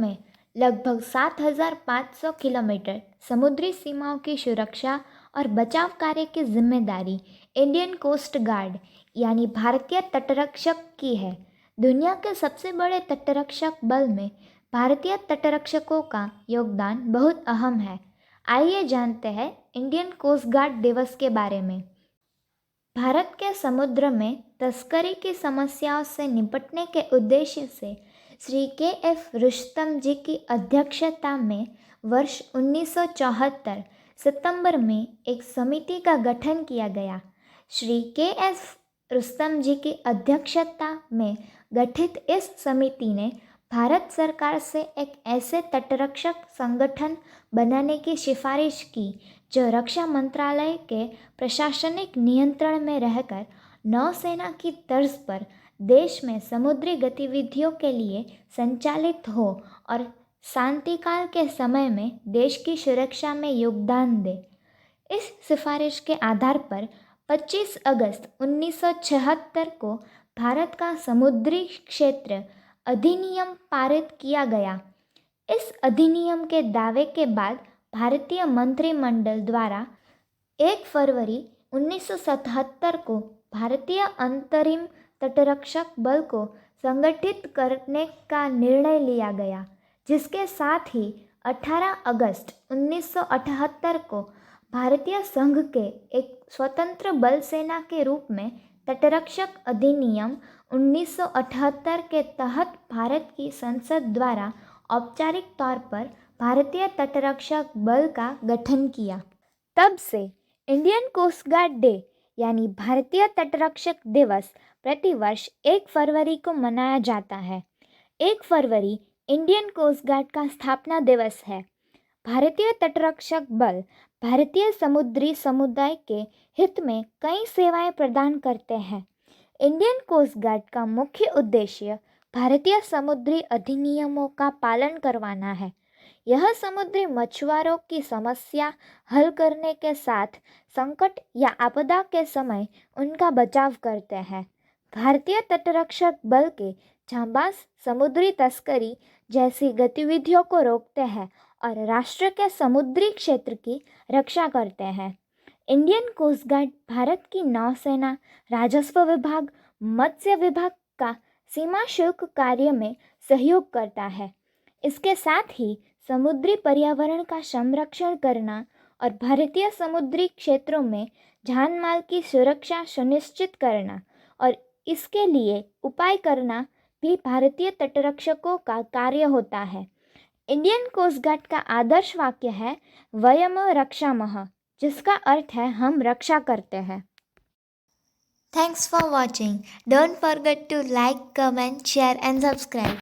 में लगभग 7,500 किलोमीटर समुद्री सीमाओं की सुरक्षा और बचाव कार्य की जिम्मेदारी इंडियन कोस्ट गार्ड यानी भारतीय तटरक्षक की है। दुनिया के सबसे बड़े तटरक्षक बल में भारतीय तटरक्षकों का योगदान बहुत अहम है। आइए जानते हैं इंडियन कोस्ट गार्ड दिवस के बारे में। भारत के समुद्र में तस्करी की समस्याओं से निपटने के उद्देश्य से श्री के.एफ. रुस्तम जी की अध्यक्षता में वर्ष 1974 सितंबर में एक समिति का गठन किया गया। श्री के.एफ. रुस्तम जी की अध्यक्षता में गठित इस समिति ने भारत सरकार से एक ऐसे तटरक्षक संगठन बनाने की सिफारिश की जो रक्षा मंत्रालय के प्रशासनिक नियंत्रण में रहकर नौसेना की तर्ज पर देश में समुद्री गतिविधियों के लिए संचालित हो और शांतिकाल के समय में देश की सुरक्षा में योगदान दे। इस सिफारिश के आधार पर 25 अगस्त 1976 को भारत का समुद्री क्षेत्र अधिनियम पारित किया गया। इस अधिनियम के दावे के बाद भारतीय मंत्रिमंडल द्वारा 1 फरवरी 1977 को भारतीय अंतरिम तटरक्षक बल को संगठित करने का निर्णय लिया गया, जिसके साथ ही 18 अगस्त 1978 को भारतीय संघ के एक स्वतंत्र बल सेना के रूप में तटरक्षक अधिनियम 1978 के तहत भारत की संसद द्वारा औपचारिक तौर पर भारतीय तटरक्षक बल का गठन किया। तब से इंडियन कोस्ट गार्ड डे यानी भारतीय तटरक्षक दिवस प्रतिवर्ष 1 फरवरी को मनाया जाता है। 1 फरवरी इंडियन कोस्ट गार्ड का स्थापना दिवस है। भारतीय तटरक्षक बल भारतीय समुद्री समुदाय के हित में कई सेवाएं प्रदान करते हैं। इंडियन कोस्ट गार्ड का मुख्य उद्देश्य भारतीय समुद्री अधिनियमों का पालन करवाना है। यह समुद्री मछुआरों की समस्या हल करने के साथ संकट या आपदा के समय उनका बचाव करते हैं। भारतीय तटरक्षक बल के जांबाज समुद्री तस्करी जैसी गतिविधियों को रोकते हैं और राष्ट्र के समुद्री क्षेत्र की रक्षा करते हैं। इंडियन कोस्ट गार्ड भारत की नौसेना, राजस्व विभाग, मत्स्य विभाग का सीमा शुल्क कार्य में सहयोग करता है। इसके साथ ही समुद्री पर्यावरण का संरक्षण करना और भारतीय समुद्री क्षेत्रों में जानमाल की सुरक्षा सुनिश्चित करना और इसके लिए उपाय करना भी भारतीय तटरक्षकों का कार्य होता है। इंडियन कोस्ट गार्ड का आदर्श वाक्य है वयम रक्षामः, जिसका अर्थ है हम रक्षा करते हैं। Thanks for watching. Don't forget to like, comment, share and subscribe.